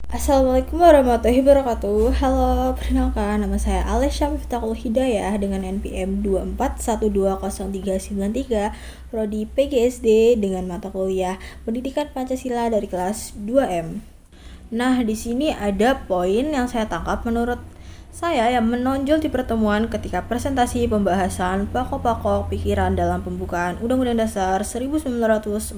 Assalamualaikum warahmatullahi wabarakatuh. Halo, perkenalkan nama saya Alesya Miftahul Hidayah dengan NPM 241203393, prodi PGSD dengan mata kuliah Pendidikan Pancasila dari kelas 2M. Nah, di sini ada poin yang saya tangkap menurut saya yang menonjol di pertemuan ketika presentasi pembahasan pokok-pokok pikiran dalam pembukaan Undang-Undang Dasar 1945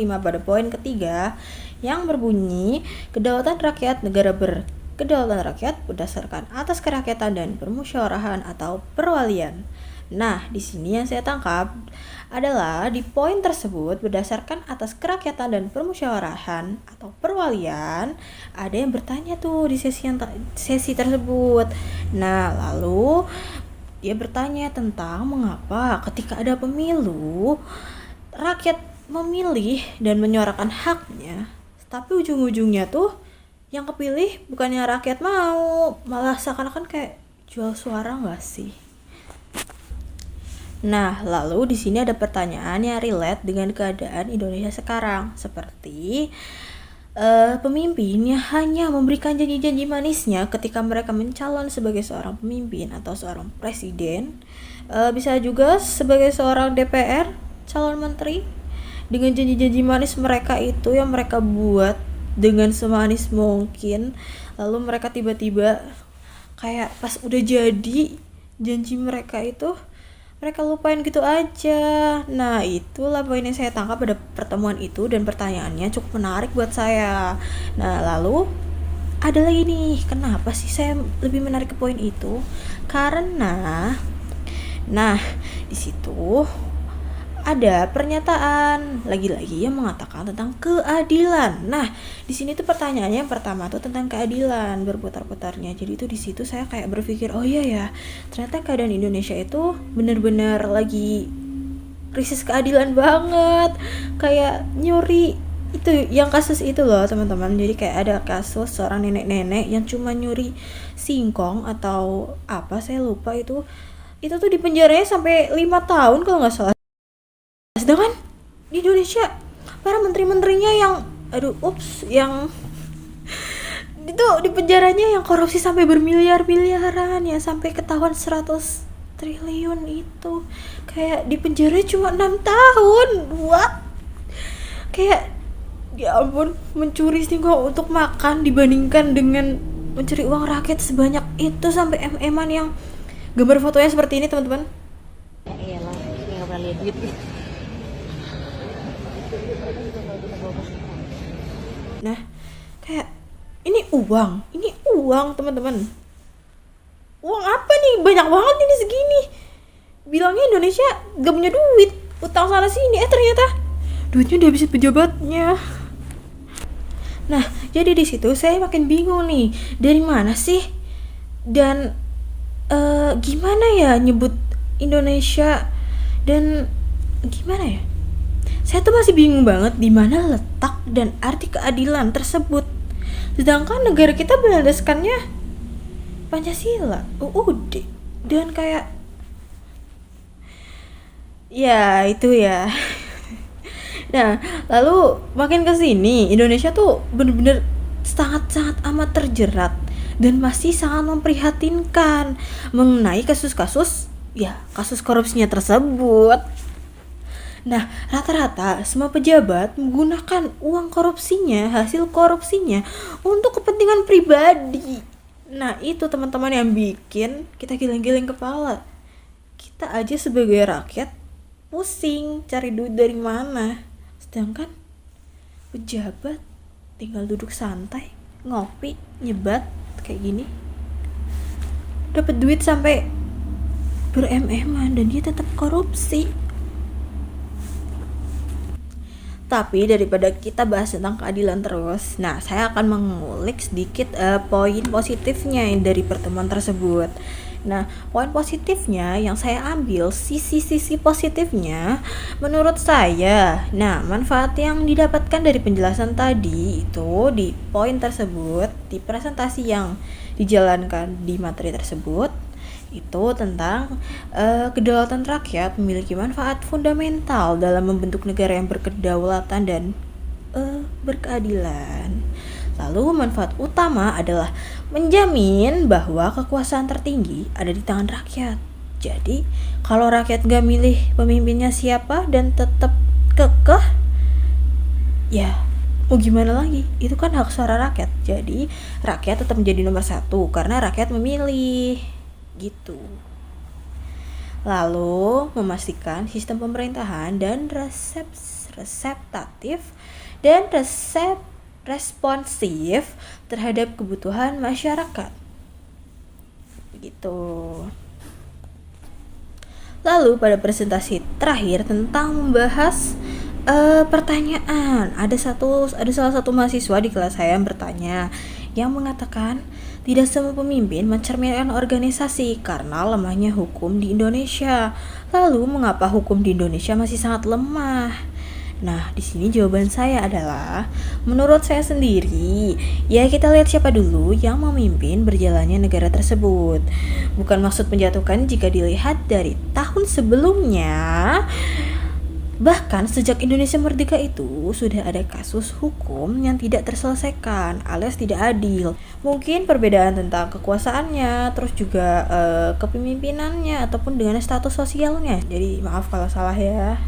pada poin ketiga yang berbunyi kedaulatan rakyat negara berkedaulatan rakyat berdasarkan atas kerakyatan dan permusyawarahan atau perwalian. Nah, di sini yang saya tangkap adalah di poin tersebut berdasarkan atas kerakyatan dan permusyawarahan atau perwalian, ada yang bertanya tuh di sesi tersebut. Nah, lalu dia bertanya tentang mengapa ketika ada pemilu rakyat memilih dan menyuarakan haknya, tapi ujung-ujungnya tuh yang kepilih bukannya rakyat mau, malah seakan-akan kayak jual suara nggak sih? Nah, lalu di sini ada pertanyaan yang relate dengan keadaan Indonesia sekarang, seperti pemimpin yang hanya memberikan janji-janji manisnya ketika mereka mencalon sebagai seorang pemimpin atau seorang presiden, bisa juga sebagai seorang DPR, calon menteri, dengan janji-janji manis mereka itu yang mereka buat dengan semanis mungkin, lalu mereka tiba-tiba kayak pas udah jadi janji mereka itu mereka lupain gitu aja. Nah, itulah poin yang saya tangkap pada pertemuan itu dan pertanyaannya cukup menarik buat saya. Nah, lalu ada lagi nih, kenapa sih saya lebih menarik ke poin itu? Karena di situ ada pernyataan lagi-lagi yang mengatakan tentang keadilan. Nah, di sini tuh pertanyaannya yang pertama tuh tentang keadilan berputar-putarnya. Jadi tuh di situ saya kayak berpikir, oh iya ya, ternyata keadaan Indonesia itu benar-benar lagi krisis keadilan banget. Kayak nyuri itu yang kasus itu loh teman-teman. Jadi kayak ada kasus seorang nenek-nenek yang cuma nyuri singkong atau apa saya lupa itu tuh dipenjaranya sampai 5 tahun kalau nggak salah. Sedangkan di Indonesia para menteri-menterinya yang yang itu di penjaranya yang korupsi sampai bermiliar-miliaran ya, sampai ketahuan 100 triliun itu kayak di penjara cuma 6 tahun. What? Kayak ya ampun, mencuri singkong untuk makan dibandingkan dengan mencuri uang rakyat sebanyak itu sampai MM-an yang gambar fotonya seperti ini teman-teman. Ya iyalah, nggak pernah lihat duit. Nah, kayak ini uang teman-teman. Uang apa nih? Banyak banget ini segini. Bilangnya Indonesia gak punya duit, utang sana sini, ternyata duitnya udah habis pejabatnya. Nah, jadi di situ saya makin bingung nih, dari mana sih dan gimana ya nyebut Indonesia dan gimana ya? Saya tuh masih bingung banget di mana letak dan arti keadilan tersebut. Sedangkan negara kita berlandaskannya Pancasila, UUD, dan kayak ya itu ya. Nah, lalu makin kesini Indonesia tuh bener-bener sangat-sangat amat terjerat dan masih sangat memprihatinkan mengenai kasus korupsinya tersebut. Nah, rata-rata semua pejabat menggunakan uang korupsinya, hasil korupsinya untuk kepentingan pribadi. Nah, itu teman-teman yang bikin kita giling-giling kepala. Kita aja sebagai rakyat pusing cari duit dari mana. Sedangkan pejabat tinggal duduk santai, ngopi, nyebat kayak gini. Dapat duit sampai ber-MM-an dan dia tetap korupsi. Tapi daripada kita bahas tentang keadilan terus, nah saya akan mengulik sedikit poin positifnya dari pertemuan tersebut. Nah, poin positifnya yang saya ambil, sisi-sisi positifnya menurut saya, nah manfaat yang didapatkan dari penjelasan tadi itu di poin tersebut, di presentasi yang dijalankan di materi tersebut, itu tentang kedaulatan rakyat memiliki manfaat fundamental dalam membentuk negara yang berkedaulatan dan berkeadilan. Lalu manfaat utama adalah menjamin bahwa kekuasaan tertinggi ada di tangan rakyat. Jadi kalau rakyat gak milih pemimpinnya siapa dan tetap kekeh, ya mau gimana lagi, itu kan hak suara rakyat. Jadi rakyat tetap menjadi nomor satu karena rakyat memilih gitu. Lalu memastikan sistem pemerintahan dan reseptatif dan responsif terhadap kebutuhan masyarakat gitu. Lalu pada presentasi terakhir tentang membahas pertanyaan, ada salah satu mahasiswa di kelas saya yang bertanya, yang mengatakan tidak semua pemimpin mencerminkan organisasi karena lemahnya hukum di Indonesia. Lalu mengapa hukum di Indonesia masih sangat lemah? Nah, di sini jawaban saya adalah, menurut saya sendiri, ya kita lihat siapa dulu yang memimpin berjalannya negara tersebut. Bukan maksud menjatuhkan jika dilihat dari tahun sebelumnya. Bahkan sejak Indonesia merdeka itu sudah ada kasus hukum yang tidak terselesaikan alias tidak adil. Mungkin perbedaan tentang kekuasaannya, terus juga kepemimpinannya ataupun dengan status sosialnya. Jadi maaf kalau salah ya.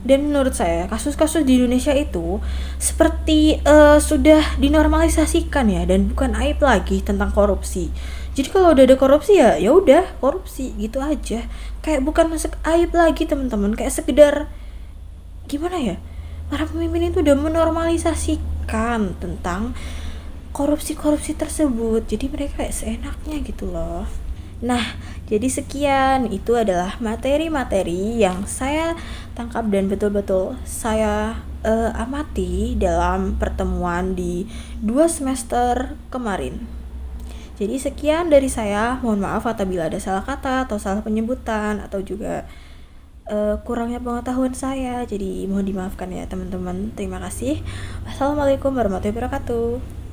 Dan menurut saya kasus-kasus di Indonesia itu seperti sudah dinormalisasikan ya, dan bukan aib lagi tentang korupsi. Jadi kalau udah ada korupsi ya udah korupsi gitu aja. Kayak bukan masuk aib lagi teman-teman, kayak sekedar gimana ya? Para pemimpin itu udah menormalisasikan tentang korupsi-korupsi tersebut. Jadi mereka kayak seenaknya gitu loh. Nah, jadi sekian, itu adalah materi-materi yang saya tangkap dan betul-betul saya amati dalam pertemuan di 2 semester kemarin. Jadi sekian dari saya, mohon maaf apabila ada salah kata atau salah penyebutan atau juga kurangnya pengetahuan saya. Jadi mohon dimaafkan ya teman-teman. Terima kasih. Wassalamualaikum warahmatullahi wabarakatuh.